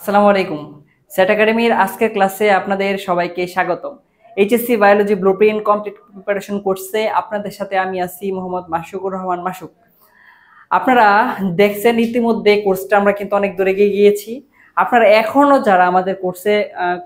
আসসালামু আলাইকুম। সেট একাডেমির আজকের ক্লাসে আপনাদের সবাইকে স্বাগতম। HSC biology blueprint complete preparation কোর্সে আপনাদের সাথে আমি আছি মোহাম্মদ মাসুকুর রহমান মাসুক। আপনারা দেখছেন ইতিমধ্যে কোর্সটা আমরা কিন্তু অনেক দূরে এগিয়ে গিয়েছি। আপনারা এখনো যারা আমাদের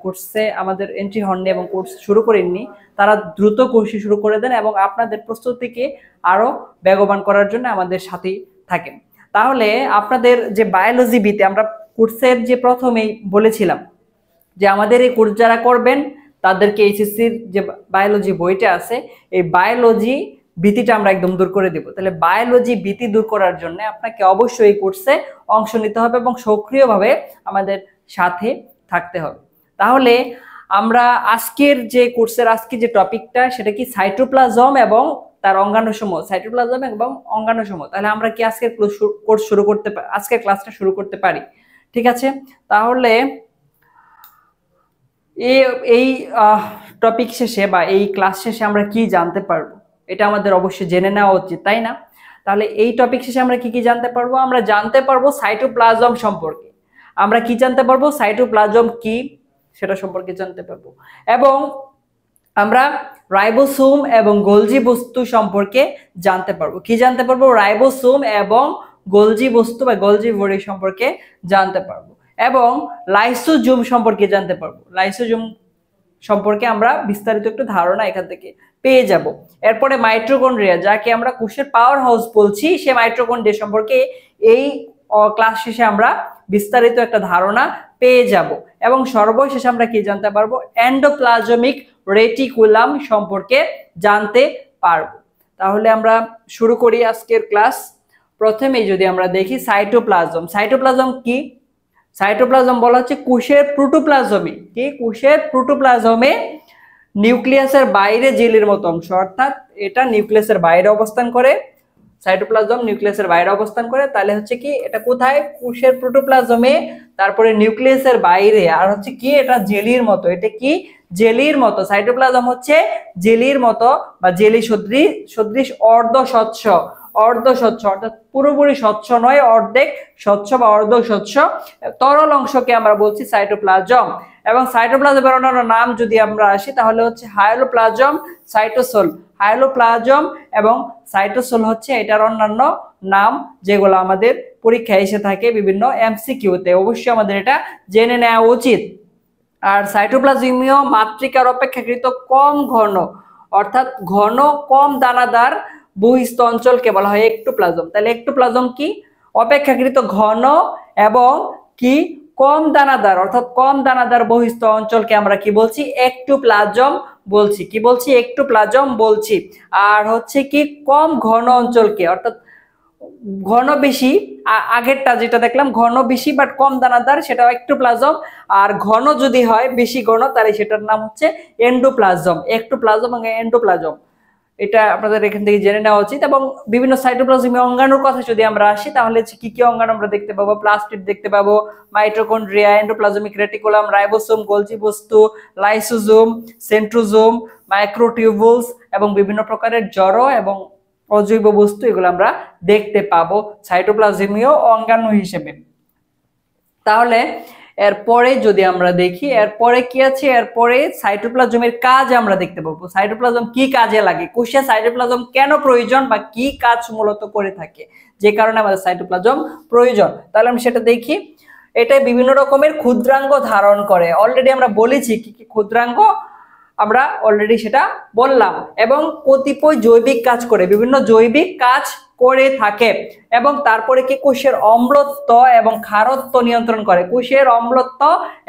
কোর্সে আমাদের এন্ট্রি হননি এবং কোর্স শুরু করেননি, তারা দ্রুত কোর্সটি শুরু করে দেন এবং আপনাদের প্রস্তুতিকে আরো বেগবান করার জন্য আমাদের সাথেই থাকেন। তাহলে আপনাদের যে বায়োলজি বিতে আমরা কোর্সের যে প্রথমেই বলেছিলাম যে আমাদের এই কোর্স যারা করবেন তাদেরকে এইচএসসির যে বায়োলজি বইটা আছে এই বায়োলজি ভীতিটা আমরা একদম দূর করে দেব। তাহলে বায়োলজি ভীতি দূর করার জন্য আপনাকে অবশ্যই এই কোর্সে অংশ নিতে হবে এবং সক্রিয়ভাবে আমাদের সাথে থাকতে হবে। তাহলে আমরা আজকের যে কোর্সের আজকে যে টপিকটা সেটা কি সাইটোপ্লাজম এবং তার অঙ্গাণুসমূহ, সাইটোপ্লাজম এবং অঙ্গাণুসমূহ। তাহলে আমরা কি আজকের কোর্স শুরু করতে পারি, আজকের ক্লাসটা শুরু করতে পারি? ঠিক আছে, তাহলে এই টপিক শেষে বা এই ক্লাস শেষে আমরা কি জানতে পারবো এটা আমাদের অবশ্যই জেনে নেওয়া উচিত, তাই না? তাহলে এই টপিক শেষে আমরা কি কি জানতে পারবো? আমরা জানতে পারবো সাইটোপ্লাজম সম্পর্কে। আমরা কি জানতে পারবো? সাইটোপ্লাজম কি সেটা সম্পর্কে জানতে পারবো। এবং আমরা রাইবোসোম এবং গোলজি বস্তু সম্পর্কে জানতে পারবো। কি জানতে পারবো? রাইবোসোম এবং গোলজি বস্তু বা গোলজি বডি সম্পর্কে জানতে পারবো এবং লাইসোজোম সম্পর্কে জানতে পারবো। লাইসোজোম সম্পর্কে আমরা বিস্তারিত একটু ধারণা এখান থেকে পেয়ে যাব। এরপরে মাইটোকন্ড্রিয়া, যাকে আমরা কোষের পাওয়ার হাউস বলছি, সে মাইটোকন্ড্রিয়া সম্পর্কে এই ক্লাস শেষে আমরা বিস্তারিত একটা ধারণা পেয়ে যাব এবং সর্বশেষে আমরা কি জানতে পারবো? এন্ডোপ্লাজমিক রেটিকুলাম সম্পর্কে জানতে পারবো। তাহলে আমরা শুরু করি আজকের ক্লাস। প্রথমেই যদি আমরা দেখি সাইটোপ্লাজম। সাইটোপ্লাজম কি? সাইটোপ্লাজম বলা হচ্ছে কোষের প্রোটোপ্লাজমে, কি কোষের প্রোটোপ্লাজমে নিউক্লিয়াসের বাইরে জেলের মতো অংশ, অর্থাৎ এটা নিউক্লিয়াসের বাইরে অবস্থান করে। সাইটোপ্লাজম নিউক্লিয়াসের বাইরে অবস্থান করে, তাহলে হচ্ছে কি এটা কোথায়? কোষের প্রোটোপ্লাজমে, তারপরে নিউক্লিয়াসের বাইরে। আর হচ্ছে কি এটা জেলির মতো, এটা কি জেলির মতো। সাইটোপ্লাজম হচ্ছে জেলির মতো বা জেলি সদৃশ অর্ধ স্বচ্ছ, অর্থাৎ পুরোপুরি স্বচ্ছ নয়, অর্ধেক স্বচ্ছ বা অর্ধ স্বচ্ছ তরল অংশকে আমরা বলছি সাইটোপ্লাজম। এবং সাইটোপ্লাজমের অন্যান্য নাম যদি আমরা আসি তাহলে হচ্ছে হাইলোপ্লাজম, সাইটোসোল। হাইলোপ্লাজম এবং সাইটোসোল হচ্ছে এটার অন্যান্য নাম, যেগুলো আমাদের পরীক্ষায় এসে থাকে বিভিন্ন এমসিকিউতে। অবশ্যই আমাদের এটা জেনে নেওয়া উচিত। আর সাইটোপ্লাজমীয় মাতৃকার অপেক্ষাকৃত কম ঘন, অর্থাৎ ঘন কম দানাদার বহিস্থ অঞ্চলকে বলা হয় একটোপ্লাজম। তাহলে একটোপ্লাজম কি? অপেক্ষাকৃত ঘন এবং কি কম দানাদার, অর্থাৎ কম দানাদার বহিস্থ অঞ্চলকে আমরা কি বলছি? একটোপ্লাজম বলছি। কি বলছি? একটোপ্লাজম বলছি। আর হচ্ছে কি কম ঘন অঞ্চলকে, অর্থাৎ ঘন বেশি, আগেরটা যেটা দেখলাম ঘন বেশি বাট কম দানাদার, সেটাও একটোপ্লাজম। আর ঘন যদি হয় বেশি ঘন, তাহলে সেটার নাম হচ্ছে এন্ডোপ্লাজম। একটোপ্লাজম এবং এন্ডোপ্লাজম, এটা আপনাদের এখান থেকে জেনে নেওয়া উচিত। এবং বিভিন্ন সাইটোপ্লাজমীয় অঙ্গাণুর কথা যদি আমরা আসি তাহলে কি কি অঙ্গাণু আমরা দেখতে পাবো? প্লাস্টিড দেখতে পাবো, mitochondria, endoplasmic reticulum, ribosome, Golgi বস্তু, লাইসোজোম, সেন্ট্রোজোম, মাইক্রোটিউবুলস এবং বিভিন্ন প্রকারের জড় এবং অজৈব বস্তু, এগুলো আমরা দেখতে পাবো সাইটোপ্লাজমীয় অঙ্গাণু হিসেবে। তাহলে এরপরে যদি আমরা দেখি এরপরে কি আছে, এরপরে সাইটোপ্লাজমের কাজ আমরা দেখতে পাবো। সাইটোপ্লাজম কি কাজে লাগে, কোষে সাইটোপ্লাজম কেন প্রয়োজন বা কি কাজ মূলত করে থাকে, যে কারণে আমাদের সাইটোপ্লাজম প্রয়োজন, তাহলে আমি সেটা দেখি। এটা বিভিন্ন রকমের ক্ষুদ্রাঙ্গ ধারণ করে। অলরেডি আমরা বলেছি কি কি ক্ষুদ্রাঙ্গ, আমরা অলরেডি সেটা বললাম। এবং কতিপয় জৈবিক কাজ করে, বিভিন্ন জৈবিক কাজ করে থাকে। এবং তারপরে কি কোষের অম্লত্ব এবং ক্ষারত্ব নিয়ন্ত্রণ করে, কোষের অম্লত্ব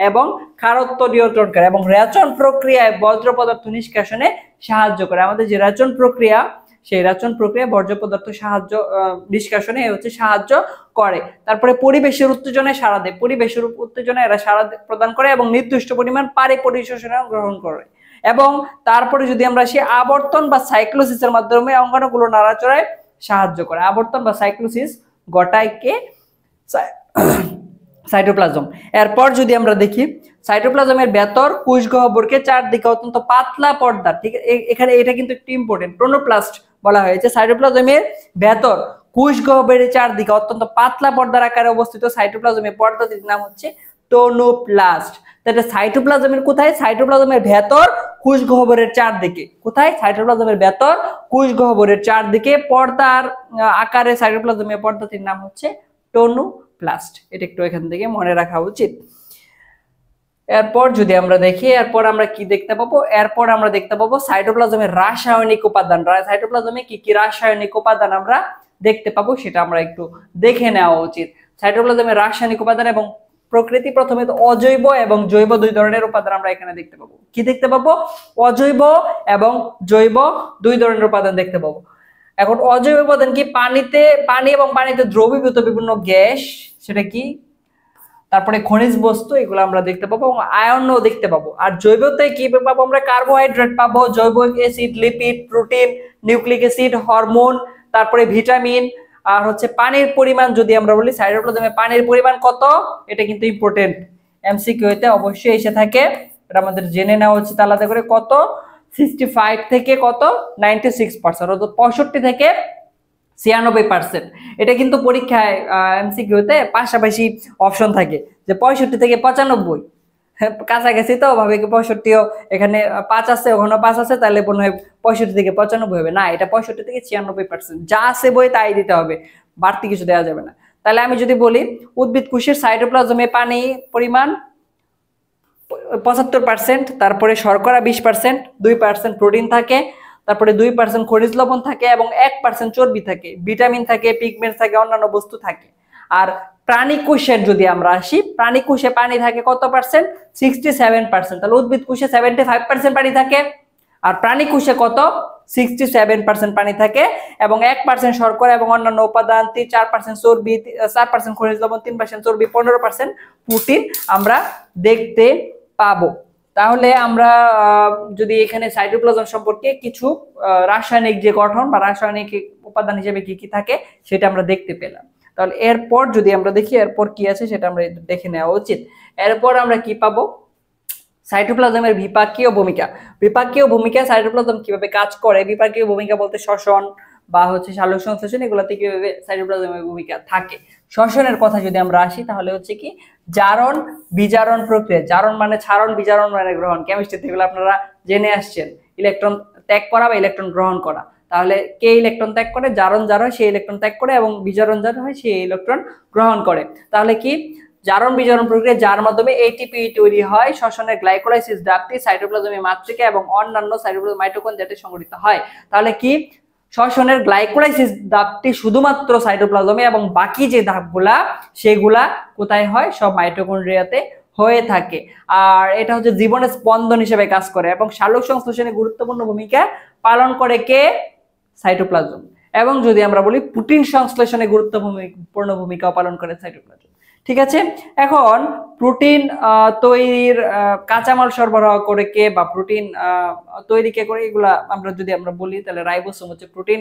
এবং ক্ষারত্ব নিয়ন্ত্রণ করে এবং রেচন প্রক্রিয়ায় বর্জ্য পদার্থ নিষ্কাশনে সাহায্য করে। আমাদের যে রেচন প্রক্রিয়া, সেই রেচন প্রক্রিয়া বর্জ্য পদার্থ নিষ্কাশনে হচ্ছে সাহায্য করে। তারপরে পরিবেশের উত্তেজনায় সাড়া দেয়, পরিবেশের উত্তেজনায় এরা সাড়া প্রদান করে এবং নির্দিষ্ট পরিমাণ পানি পরিশোষণে গ্রহণ করে। এবং তারপরে যদি আমরা সেই আবর্তন বা সাইক্লোসিসের মাধ্যমে অঙ্গাণুগুলো নাড়াচড়ায় সাহায্য করে। আবর্তন বা সাইক্লোসিস ঘটায় কে? সাইটোপ্লাজম। এরপর যদি আমরা দেখি সাইটোপ্লাজমের ভেতর কোষ গহ্বরকে চারদিকে অত্যন্ত পাতলা পর্দা, ঠিক এখানে এটা কিন্তু একটু ইম্পর্টেন্ট, ক্রোনোপ্লাস্ট বলা হয়েছে। সাইটোপ্লাজমের ভেতর কোষ গহ্বরের চারদিকে অত্যন্ত পাতলা পর্দার আকারে অবস্থিত সাইটোপ্লাজমের পর্দাটির নাম হচ্ছে টোনোপ্লাস্ট। তাহলে সাইটোপ্লাজমের কোথায়? সাইটোপ্লাজমের ভেতর কোষ গহ্বরের চারদিকে। কোথায়? সাইটোপ্লাজমের ভেতর কোষ গহ্বরের চারদিকে পর্দার আকারে সাইটোপ্লাজমের পর্দাটির নাম হচ্ছে টোনোপ্লাস্ট। এটা একটু এখান থেকে মনে রাখা উচিত। এরপর যদি আমরা দেখি, এরপর আমরা কি দেখতে পাবো? এরপর আমরা দেখতে পাবো সাইটোপ্লাজমের রাসায়নিক উপাদান। সাইটোপ্লাজমে কি কি রাসায়নিক উপাদান আমরা দেখতে পাবো সেটা আমরা একটু দেখে নেওয়া উচিত। সাইটোপ্লাজমের রাসায়নিক উপাদান এবং প্রকৃতি। প্রথমে তো অজৈব এবং জৈব দুই ধরনের উপাদান আমরা এখানে দেখতে পাবো। কি দেখতে পাবো? অজৈব এবং জৈব দুই ধরনের উপাদান দেখতে পাবো। এখন অজৈব উপাদান কি? পানি এবং পানিতে দ্রবীভূত বিভিন্ন গ্যাস, সেটা কি? তারপরে খনিজ বস্তু, এগুলো আমরা দেখতে পাবো এবং আয়নও দেখতে পাবো। আর জৈবতে কি পাবো? আমরা কার্বোহাইড্রেট পাবো, জৈবিক acid, lipid, protein, nucleic acid, hormone, তারপরে ভিটামিন। আর হচ্ছে পানির পরিমাণ যদি আমরা বলি, সাইটোপ্লাজমে পানির পরিমাণ কত, এটা কিন্তু ইম্পর্টেন্ট, এমসিকিউতে অবশ্যই এসে থাকে, এটা আমাদের জেনে নেওয়া উচিত আলাদা করে। কত? 65 থেকে কত? 96%, অর্থাৎ 65 থেকে 96%। এটা কিন্তু পরীক্ষায় এমসিকিউতে পাশাপাশি অপশন থাকে যে 65 থেকে 95, কাছাকাছি তো ভাবে কি 65ও এখানে 5 আছে, ওখানে 5 আছে, তাহলে মনে হয় 65 থেকে 95 হবে না, এটা 65 থেকে 96%। যা আছে বই তাই দিতে হবে, বাড়তি কিছু দেওয়া যাবে না। তাহলে আমি যদি বলি উদ্ভিদ কোষের সাইটোপ্লাজমে পানি পরিমাণ 75%, তারপরে শর্করা 20%, 2% প্রোটিন থাকে, তারপরে 2% খনিজ লবণ থাকে এবং 1% চর্বি থাকে, ভিটামিন থাকে, পিগমেন্ট থাকে, অন্যান্য বস্তু থাকে। আর প্রাণী কোষের যদি আমরা আসি, প্রাণী কোষে পানি থাকে কত পার্সেন্ট? 67%। তাহলে উদ্ভিদ কোষে 75% পানি থাকে, আর প্রাণী কোষে কত? 67% পানি থাকে এবং 1% শর্করা এবং অন্যান্য উপাদান, 4% চর্বি, 4% খনিজ লবণ, 3% চর্বি, 15% প্রোটিন আমরা দেখতে পাবো। তাহলে আমরা যদি এখানে সাইটোপ্লাজম সম্পর্কে কিছু রাসায়নিক যে গঠন বা রাসায়নিক উপাদান হিসেবে কি কি থাকে সেটা আমরা দেখতে পেলাম। তাহলে এরপর যদি আমরা দেখি এরপর কি আছে সেটা আমরা দেখে নেওয়া উচিত। এরপর আমরা কি পাবো? সাইটোপ্লাজমের বিপাকীয় ভূমিকা। বিপাকীয় ভূমিকা, সাইটোপ্লাজম কিভাবে কাজ করে। বিপাকীয় ভূমিকা বলতে শ্বসন বা হচ্ছে সালোক সংশ্লেষণ, এগুলাতে কিভাবে সাইটোপ্লাজমের ভূমিকা থাকে। শ্বসনের কথা যদি আমরা আসি তাহলে হচ্ছে কি জারণ বিজারণ প্রক্রিয়া। জারণ মানে ছাড়ন, বিজারণ মানে গ্রহণ। কেমিস্ট্রিতে এগুলো আপনারা জেনে আসছেন, ইলেকট্রন ত্যাগ করা বা ইলেকট্রন গ্রহণ করা। তাহলে কে ইলেকট্রন ত্যাগ করে? জারণ যার হয় সেই ইলেকট্রন ত্যাগ করে এবং বিজারণ যার হয় সেই ইলেকট্রন গ্রহণ করে। তাহলে কি জারণ বিজারণ প্রক্রিয়া, যার মাধ্যমে এটিপি তৈরি হয়, শ্বসনের গ্লাইকোলাইসিস ধাপটি সাইটোপ্লাজমের মাতৃকা এবং অন্যান্য সাইটোপ্লাজম মাইটোকন্ড্রিয়াতে সংঘটিত হয়। তাহলে কি শ্বসনের গ্লাইকোলাইসিস ধাপটি শুধুমাত্র সাইটোপ্লাজমে এবং বাকি যে ধাপগুলা সেগুলা কোথায় হয়? সব মাইটোকন্ড্রিয়াতে হয়ে থাকে। আর এটা হচ্ছে জীবনের স্পন্দন হিসেবে কাজ করে এবং সালোক সংশ্লেষণে গুরুত্বপূর্ণ ভূমিকা পালন করে কে? সাইটোপ্লাজম। এবং যদি আমরা বলি প্রোটিন সংশ্লেষণে গুরুত্বপূর্ণ ভূমিকা পালন করে সাইটোপ্লাজম। ঠিক আছে, এখন প্রোটিন তৈরির কাঁচামাল সরবরাহ করে কে বা প্রোটিন তৈরি কে করে, এগুলা আমরা যদি আমরা বলি তাহলে রাইবোসোম হচ্ছে প্রোটিন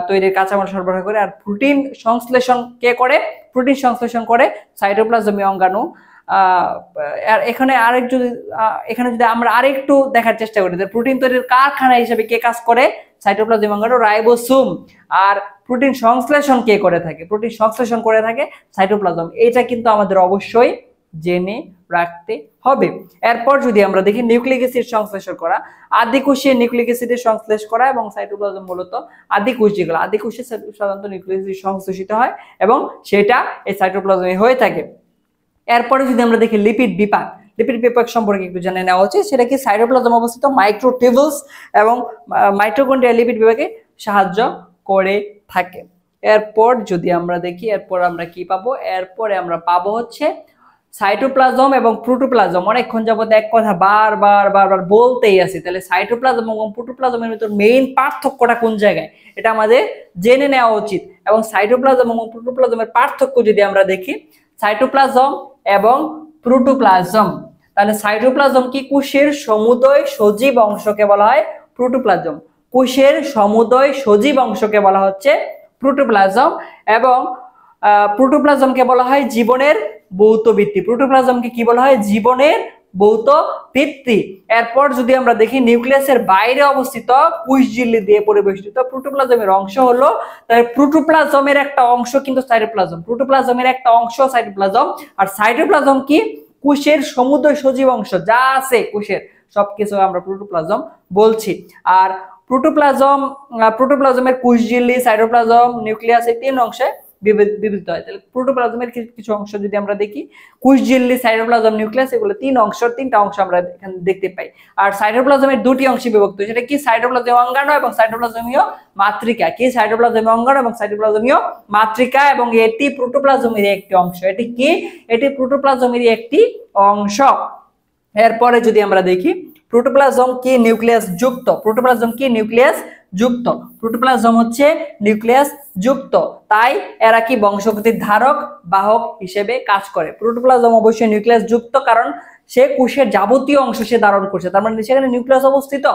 তৈরির কাঁচামাল সরবরাহ করে। আর প্রোটিন সংশ্লেষণ কে করে? প্রোটিন সংশ্লেষণ করে সাইটোপ্লাজমীয় অঙ্গাণু। আর এখানে এখানে যদি আমরা আরেকটু দেখার চেষ্টা করি, প্রোটিন তৈরির কারখানা হিসেবে কে কাজ করে? সাইটোপ্লাজম অঙ্গাণু, রাইবোসোম। আর প্রোটিন সংশ্লেষণ কে করে থাকে? প্রোটিন সংশ্লেষণ করে থাকে সাইটোপ্লাজম। এটা কিন্তু আমাদের অবশ্যই জেনে রাখতে হবে। এরপর যদি আমরা দেখি নিউক্লিক অ্যাসিড সংশ্লেষণ করা, আদিকোষে নিউক্লিক অ্যাসিডের সংশ্লেষ করা এবং সাইটোপ্লাজম মূলত আদিকোষ, যেগুলো আদিকোষে সাধারণত নিউক্লিক অ্যাসিড সংশ্লেষিত হয় এবং সেটা এই সাইটোপ্লাজমে হয়ে থাকে। এরপরে যদি আমরা দেখি লিপিড বিপাক, লিপিড বিপাক সম্পর্কে একটু জেনে নেওয়া উচিত। সেটা কি সাইটোপ্লাজমে অবস্থিত মাইক্রোটিউবুলস এবং মাইটোকন্ড্রিয়া লিপিড বিপাকে সাহায্য করে থাকে। এরপর যদি আমরা দেখি এরপর আমরা কি পাবো? এরপরে আমরা পাবো হচ্ছে সাইটোপ্লাজম এবং প্রোটোপ্লাজম। অনেকক্ষণ যাবত এক কথা বারবার বলতেই আছি। তাহলে সাইটোপ্লাজম এবং প্রোটোপ্লাজমের ভিতর মেইন পার্থক্যটা কোন জায়গায় এটা আমাদের জেনে নেওয়া উচিত। এবং সাইটোপ্লাজম এবং প্রোটোপ্লাজমের পার্থক্য যদি আমরা দেখি, সাইটোপ্লাজম এবং প্রোটোপ্লাজম, তাহলে সাইটোপ্লাজম কি কোষের সমুদয় সজীব অংশকে বলা হয় প্রোটোপ্লাজম। কোষের সমুদয় সজীব অংশকে বলা হচ্ছে প্রোটোপ্লাজম এবং প্রোটোপ্লাজমকে বলা হয় জীবনের ভৌত ভিত্তি। প্রোটোপ্লাজমকে কি বলা হয়? জীবনের ভৌত ভিত্তি। এরপর যদি আমরা দেখি নিউক্লিয়াসের বাইরে অবস্থিত কোষ ঝিল্লি দিয়ে পরিবেষ্টিত প্রোটোপ্লাজমের অংশ হলো, তাই প্রোটোপ্লাজমের একটা অংশ কিন্তু সাইটোপ্লাজম, প্রোটোপ্লাজমের একটা অংশ সাইটোপ্লাজম। আর সাইটোপ্লাজম কি কোষের সমুদ্র সজীব অংশ যা আছে কোষের সবকিছু আমরা প্রোটোপ্লাজম বলছি। আর প্রোটোপ্লাজমের কোষঝিল্লি, সাইটোপ্লাজম, নিউক্লিয়াস এই তিন অংশে বিভক্ত হয়। তাহলে প্রোটোপ্লাজমের কিছু অংশ যদি আমরা দেখি, কোষঝিল্লি, সাইটোপ্লাজম, নিউক্লিয়াস, এগুলো তিনটা অংশ আমরা এখানে দেখতে পাই। আর সাইটোপ্লাজমের দুটি অংশে বিভক্ত, সেটা কি সাইটোপ্লাজমীয় অঙ্গাণু এবং সাইটোপ্লাজমীয় মাতৃকা। কি সাইটোপ্লাজমীয় অঙ্গাণু এবং সাইটোপ্লাজমীয় মাতৃকা, এবং এটি প্রোটোপ্লাজমের একটি অংশ। এটি কি? এটি প্রোটোপ্লাজমের একটি অংশ। এরপরে যদি আমরা দেখি প্রোটোপ্লাজম কি নিউক্লিয়াস যুক্ত। প্রোটোপ্লাজম কি নিউক্লিয়াস যুক্ত। প্রোটোপ্লাজম হচ্ছে নিউক্লিয়াস যুক্ত, তাই এরা কি বংশগতির ধারক বাহক হিসেবে কাজ করে। প্রোটোপ্লাজম অবশ্যই নিউক্লিয়াস যুক্ত, কারণ সে কোষের যাবতীয় অংশ সে ধারণ করছে, তার মানে সেখানে নিউক্লিয়াস অবস্থিত।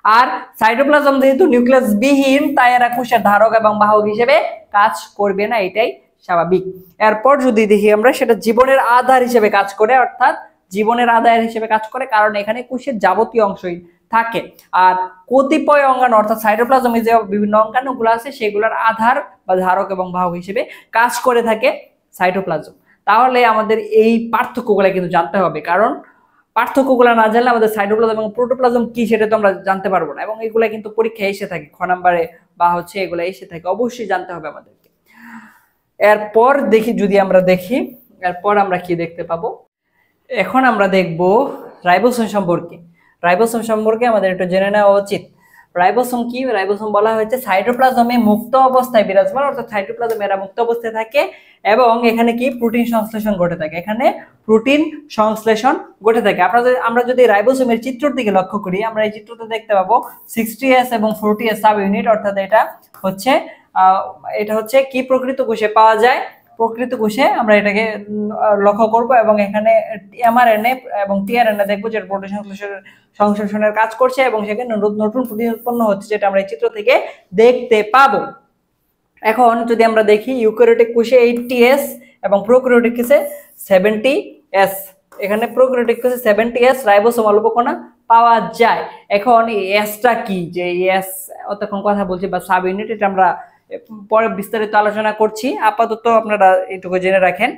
আর সাইটোপ্লাজম যেহেতু নিউক্লিয়াস বিহীন, তাই এরা কোষের ধারক এবং বাহক হিসেবে কাজ করবে না, এটাই স্বাভাবিক। এরপর যদি দেখি আমরা, সেটা জীবনের আধার হিসেবে কাজ করে, অর্থাৎ জীবনের আধার হিসেবে কাজ করে, কারণ এখানে কোষের যাবতীয় অংশই থাকে। আর কতিপয় অঙ্গাণু অর্থাৎ সাইটোপ্লাজমে যে বিভিন্ন অঙ্গাণুগুলো আছে সেগুলোর আধার বা ধারক এবং বাহক হিসেবে কাজ করে থাকে সাইটোপ্লাজম। তাহলে আমাদের এই পার্থক্যগুলো কিন্তু জানতে হবে, কারণ পার্থক্যগুলো না জানলে আমাদের সাইটোপ্লাজম এবং প্রোটোপ্লাজম কি সেটা তো আমরা জানতে পারবো না, এবং এগুলা কিন্তু পরীক্ষায় এসে থাকে খ নাম্বারে বা হচ্ছে এগুলো এসে থাকে, অবশ্যই জানতে হবে আমাদেরকে। এরপর দেখি যদি আমরা দেখি, এরপর আমরা কি দেখতে পাবো। এখন আমরা দেখব রাইবোসোম সম্পর্কে। রাইবোসোম সম্পর্কে আমাদের একটু জেনে নেওয়া উচিত। রাইবোসোম কি? রাইবোসোম বলা হয়েছে সাইটোপ্লাজমে মুক্ত অবস্থায় বিরাজমান, অর্থাৎ সাইটোপ্লাজম এরা মুক্ত অবস্থায় থাকে, এবং এখানে কি প্রোটিন সংশ্লেষণ ঘটে থাকে। এখানে প্রোটিন সংশ্লেষণ ঘটে থাকে। আমরা যদি রাইবোসোমের চিত্রের দিকে লক্ষ্য করি, আমরা এই চিত্রতে দেখতে পাবো 60S এবং 40S সাব ইউনিট, অর্থাৎ এটা হচ্ছে কি প্রকৃত কোষে পাওয়া যায়। প্রকৃত কোষে আমরা এটাকে লক্ষ্য করব, এবং এখানে এমআরএনএ এবং টিআরএনএ দেখবো যেটা প্রোটিন সংশ্লেষণের কাজ করছে, এবং সেখানে নতুন প্রোটিন উৎপন্ন হচ্ছে, যেটা আমরা এই চিত্র থেকে দেখতে পাবো। এখন যদি আমরা দেখি ইউক্যারিওটিক কোষে 80S এবং প্রোক্যারিওটিক কোষে 70S। এখানে প্রোক্যারিওটিক কোষে 70S রাইবোসোমাল উপকণা পাওয়া যায়। এখন এই এসটা কি, যে এস অতক্ষণ কথা বলছি বা সাব ইউনিট, এটা আমরা পরে বিস্তারিত আলোচনা করছি, আপাতত আপনারা এইটুকু জেনে রাখেন।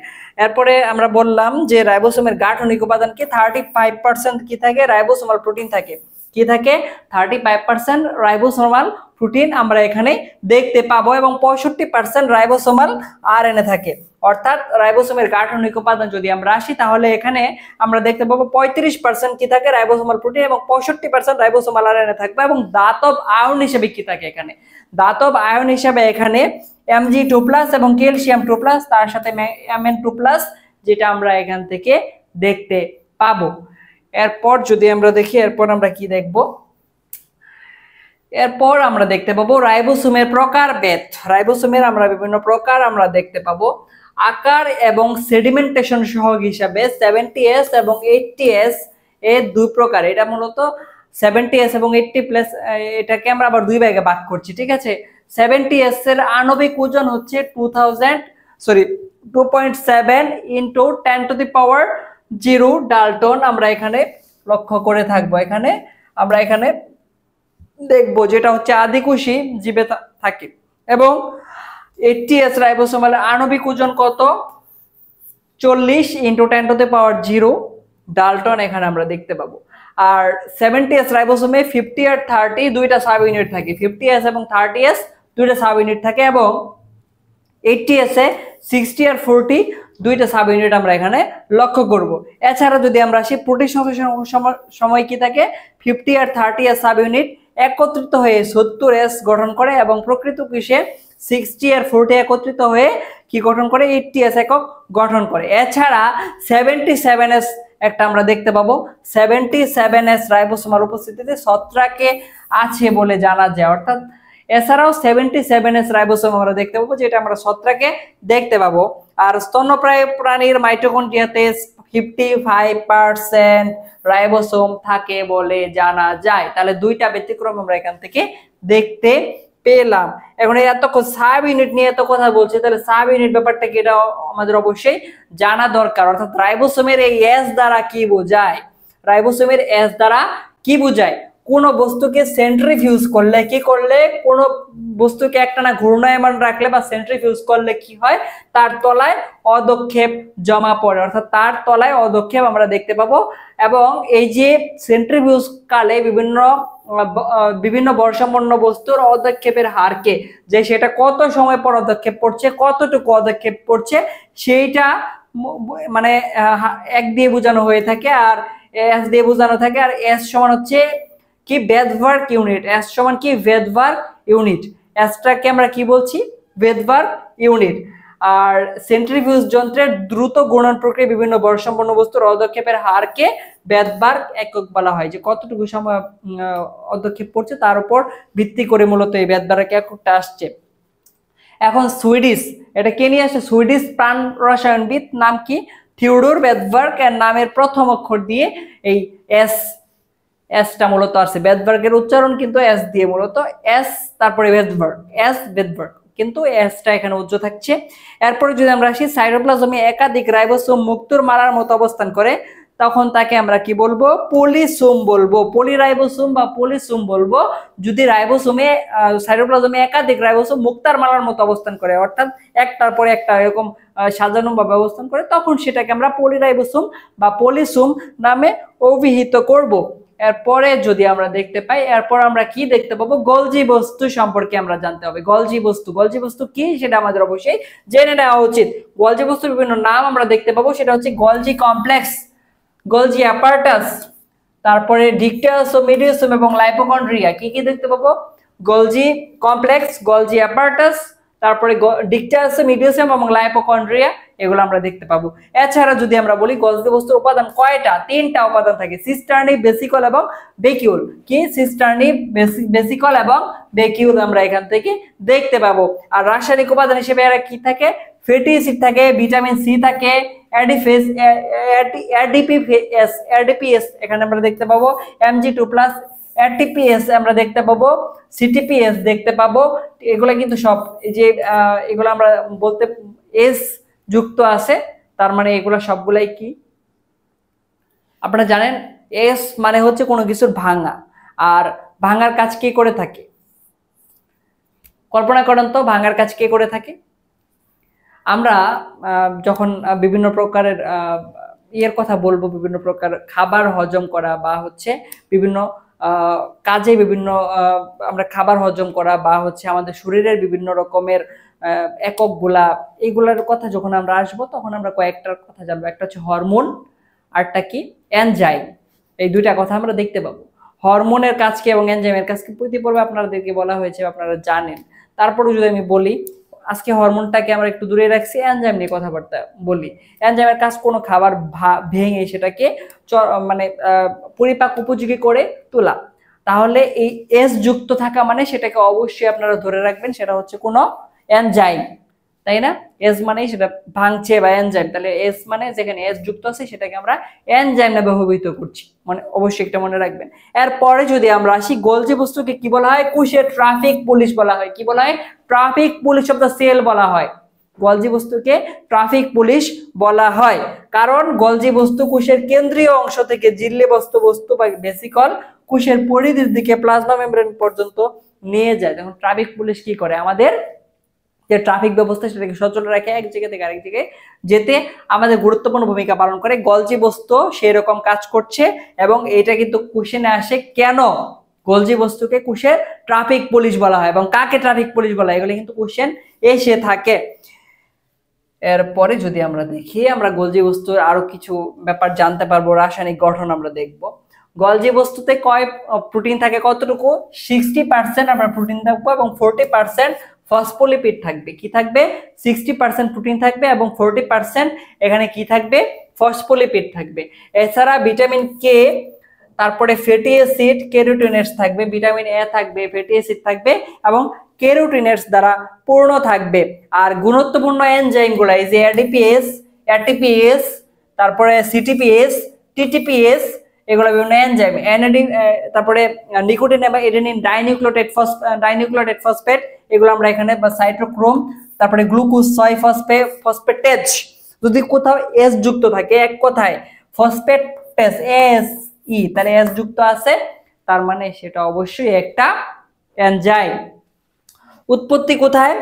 এরপরে আমরা বললাম যে রাইবোসোমের গাঠনিক উপাদান কি 35% কি থাকে, রাইবোসোমাল প্রোটিন থাকে। কি থাকে? 35% রাইবোসোমাল প্রোটিন আমরা এখানে দেখতে পাবো, এবং 65% রাইবোসোমাল আরএনএ থাকে। অর্থাৎ রাইবোসোমের গাঠনিক উপাদান যদি আমরা আসি, তাহলে এখানে আমরা দেখতে পাবো 35% কি থাকে রাইবোসোমাল প্রোটিন, এবং 65% রাইবোসোমাল আরএনএ থাকবে। এবং দাতব আয়ন হিসেবে কি থাকে এখানে? দাতব আয়ন হিসেবে এখানে Mg2+ এবং ক্যালসিয়াম 2+, তার সাথে Mn2+, যেটা আমরা এখান থেকে দেখতে পাবো। এরপর যদি আমরা দেখি, এরপর আমরা কি দেখব, এরপর আমরা দেখতে পাবো রাইবোসোমের প্রকারভেদ। রাইবোসোমের আমরা বিভিন্ন প্রকার আমরা দেখতে পাবো। আকার এবং সেডিমেন্টেশন সহগ হিসাবে 70S এবং 80S এর দুই প্রকার। এটা মূলত 70S এবং 80+, এটাকে আমরা আবার দুই ভাগে ভাগ করছি, ঠিক আছে। 70S এর আণবিক ওজন হচ্ছে 2.7 × 10⁻0 ডাল্টন। আমরা এখানে লক্ষ্য করে থাকবো, আমরা এখানে দেখবো যেটা হচ্ছে আদিকোষী জীবে থাকে। এবং 80S রাইবোসোমাল আণবিক ওজন কত? 40 × 10⁻0 ডাল্টন এখানে আমরা দেখতে পাবো। আর 70S রাইবোসোমে 50 আর 30 দুইটা সাব ইউনিট থাকে, 50S এবং 30S দুইটা সাব ইউনিট থাকে, এবং 80S এ 60 আর 40 দুইটা সাব ইউনিট আমরা এখানে লক্ষ্য করব। এছাড়া যদি আমরা আসি প্রোটিন সংশ্লেষণ সময় কি থাকে, 50 আর 30S সাব ইউনিট একত্রিত হয়ে 70S গঠন করে, এবং প্রকৃত কোষে 60 আর 40 একত্রিত হয়ে কি গঠন করে? 80S একক গঠন করে। এছাড়া 77S একটা আমরা দেখতে পাবো, 77S রাইবোসোমাল উপস্থিতিতে ছত্রাকে আছে বলে জানা যায়। অর্থাৎ এছাড়াও 77S রাইবোসোম আমরা দেখতে পাবো, যেটা আমরা ছত্রাকে দেখতে পাবো। আর স্তন্যপ্রায়ী প্রাণীর মাইটোকন্ড্রিয়াতে 55% রাইবোসোম থাকে বলে জানা যায়। তাহলে দুইটা ব্যতিক্রম আমরা এখান থেকে দেখতে পেলাম। এখন এতক্ষণ সাব ইউনিট নিয়ে এত কথা বলছি, তাহলে সাব ইউনিট ব্যাপারটা কি এটা আমাদের অবশ্যই জানা দরকার। অর্থাৎ রাইবোসোমের এই এস দ্বারা কি বোঝায়? রাইবোসোমের এস দ্বারা কি বোঝায়? কোনো বস্তুকে সেন্ট্রিফিউজ করলে, কি করলে, কোনো বস্তুকে একটানা ঘূর্ণায়মান রাখলে বা সেন্ট্রিফিউজ করলে কি হয়, তার তলায় অদক্ষেপ জমা পড়ে, অর্থাৎ তার তলায় অদক্ষেপ আমরা দেখতে পাবো। এবং এই যে সেন্ট্রিফিউজ কালে বিভিন্ন বর্ষাপন্ন বস্তুর অদক্ষেপের হারকে, যে সেটা কত সময় পর অদক্ষেপ পড়ছে, কতটুকু অদক্ষেপ পড়ছে, সেইটা মানে এক দিয়ে বোঝানো হয়ে থাকে, আর এস দিয়ে বোঝানো থাকে। আর এস সমান হচ্ছে কি, বেদভার্ক ইউনিট। এস সমান কি, বেদভার্ক ইউনিট। এসটাকে আমরা কি বলছি, বেদভার্ক ইউনিট। আর সেন্ট্রিফিউজ যন্ত্রের দ্রুত ঘূর্ণন প্রক্রিয়া বিভিন্ন বর্ষাপন্ন বস্তুর অদক্ষেপের হারকে বেদভার্ক একক বলা হয়, যে কতটুকু সময় অদক্ষেপ পড়ছে তার উপর ভিত্তি করে মূলত এই বেদভার্ক এককটা আসছে। এখন সুইডিশ, এটা কে নিয়ে আসে, সুইডিশ প্রাণ রসায়নবিদ, নাম কি, থিওডোর বেদভার্ক, এর নামের প্রথম অক্ষর দিয়ে এই এসটা মূলত আসছে। বেদভার্কের উচ্চারণ কিন্তু এস দিয়ে, মূলত এস, তারপরে বেদভার্ক, এস বেদভার্ক, কিন্তু এসটা এখানে উচ্চ থাকছে। এরপরে যদি আমরা আসি, সাইটোপ্লাজমে একাধিক রাইবোসোম মুক্তোর মালার মতো অবস্থান করে, তখন তাকে আমরা কি বলবো, পলিসোম বলবো। পলিরাইবোসোম বা পলিসোম বলবো যদি রাইবোসোমে, সাইটোপ্লাজমে একাধিক রাইবোসোম মুক্তার মালার মতো অবস্থান করে, অর্থাৎ একটার পরে একটা এরকম সাজানো বা অবস্থান করে, তখন সেটাকে আমরা পলিরাইবোসোম বা পলিসোম নামে অভিহিত করব। এরপরে যদি আমরা দেখতে পাই, এরপর আমরা কি দেখতে পাবো, গলজি বস্তু সম্পর্কে আমরা জানতে হবে। গলজি বস্তু কি সেটা আমাদের অবশ্যই জেনে নেওয়া উচিত। গলজি বস্তুর বিভিন্ন নাম আমরা দেখতে পাবো, সেটা হচ্ছে গলজি কমপ্লেক্স, গলজি অ্যাপারাটাস, তারপরে ডিকটাসোম, মিডিওসোম এবং লাইপোকন্ড্রিয়া। কি কি দেখতে পাবো, গলজি কমপ্লেক্স, গলজি অ্যাপারাটাস, তারপরে ডিকটাসোম, মিডিওসোম এবং লাইপোকন্ড্রিয়া, এগুলো আমরা দেখতে পাবো। এছাড়া যদি আমরা বলি গলজি বস্তুর উপাদান কয়টা, 3টা উপাদান থাকে, সিস্টার্নি, বেসিকল এবং ভ্যাকিউল। কি, সিস্টার্নি, বেসিকল এবং ভ্যাকিউল আমরা এখান থেকে দেখতে পাবো। আর রাসায়নিক উপাদান হিসেবে এরা কি থাকে, ফ্যাটি অ্যাসিড থাকে, ভিটামিন সি থাকে, এডিপিএস এখানে আমরা দেখতে পাবো, Mg2+, ATPase আমরা দেখতে পাবো, CTPase দেখতে পাবো। এগুলো কিন্তু সব এই যে এগুলো আমরা বলতে এস যুক্ত আছে, তার মানে এগুলো সবগুলাই কি, আপনারা জানেন এস মানে হচ্ছে কোনো কিছুর ভাঙা, আর ভাঙার কাজ কে করে থাকে, কল্পনা করেন তো ভাঙার কাজ কে করে থাকে। আমরা যখন বিভিন্ন প্রকারের ইয়ের কথা বলবো, বিভিন্ন প্রকার খাবার হজম করা বা হচ্ছে বিভিন্ন কাজে বিভিন্ন আমরা খাবার হজম করা বা হচ্ছে আমাদের শরীরের বিভিন্ন রকমের এককগুলা, এইগুলার কথা যখন আমরা আসবো তখন আমরা কয়েকটার কথা জানবো। একটা হচ্ছে হরমোন, আরটা কি, এনজাইম। এই দুইটা কথা আমরা দেখতে পাবো। হরমোনের কাজ কি এবং এনজাইমের কাজ কি প্রতি পর্বে আপনাদেরকে বলা হয়েছে, আপনারা জানেন। তারপরে যদি আমি বলি, আজকে হরমোনটাকে আমরা একটু দূরে রাখছি, এনজাইম নিয়ে কথাবার্তা বলি। এনজাইমের কাজ কোনো খাবার ভেঙে সেটাকে মানে পরিপাক উপযোগী করে তোলা। তাহলে এই এস যুক্ত থাকা মানে সেটাকে অবশ্যই আপনারা ধরে রাখবেন, সেটা হচ্ছে কোনো এনজাইম, তাই না। এস মানে সেটা ভাঙছে বা এনজাইম, তাহলে এস মানে যেখানে এস যুক্ত আছে সেটাকে আমরা এনজাইম নামে অভিহিত করছি, মানে অবশ্যই একটা মনে রাখবেন। এরপরে যদি আমরা আসি, গলজি বস্তুকে কি বলা হয়, কোষের ট্রাফিক পুলিশ বলা হয়। কি বলা হয়, traffic police of the cell বলা হয়। গলজি বস্তুকে ট্রাফিক পুলিশ বলা হয়, কারণ গলজি বস্তু কোষের কেন্দ্রীয় অংশ থেকে ঝিল্লি বস্তু বা ভেসিকল কোষের পরিধির দিকে প্লাজমা মেমব্রেন পর্যন্ত নিয়ে যায়। তখন ট্রাফিক পুলিশ কি করে, আমাদের যে ট্রাফিক ব্যবস্থা সেটাকে সচল রাখে, এক জায়গা থেকে আরেক জায়গায় যেতে আমাদের গুরুত্বপূর্ণ ভূমিকা পালন করে। গলজি বস্তু সেই রকম কাজ করছে, এবং এটা কিন্তু কোশ্চেনে আসে, কেন গলজি বস্তুকে কোষের ট্রাফিক পুলিশ বলা হয় এবং কাকে ট্রাফিক পুলিশ বলা হয়, এগুলো কিন্তু কোশ্চেন এসে থাকে। এরপরে যদি আমরা দেখি, আমরা গলজি বস্তুর আরো কিছু ব্যাপার জানতে পারবো, রাসায়নিক গঠন আমরা দেখবো। গলজি বস্তুতে কয় প্রোটিন থাকে, কতটুকু, 60% আমরা প্রোটিন থাকবো এবং 40% ফসফোলিপিড থাকবে। কি থাকবে, 60% প্রোটিন থাকবে এবং 40% এখানে কি থাকবে, ফসফোলিপিড থাকবে। এছাড়া ভিটামিন কে, তারপরে ফ্যাটি অ্যাসিড, ক্যারোটিনেটস থাকবে, ভিটামিন এ থাকবে, ফ্যাটি অ্যাসিড থাকবে এবং ক্যারোটিনেটস দ্বারা পূর্ণ থাকবে। আর গুরুত্বপূর্ণ এনজাইমগুলো এই যে এটিপিএস, তারপরে সিটিপিএস, টিটিপিএস, এগুলো বিভিন্ন এনজাইম। তারপরে নিকোটিন এবং এডেনিন ডাইনিউক্লিওটাইড ফসফেট, এগুলো আমরা এখানে, বা সাইটোক্রোম, তারপরে গ্লুকোজ 6 ফসফেটেজ। যদি কোথাও এস যুক্ত থাকে, এক কথায় ফসফেটেজ এস ই, তাহলে এস যুক্ত আছে, তার মানে সেটা অবশ্যই একটা এনজাইম। উৎপত্তি কোথায়?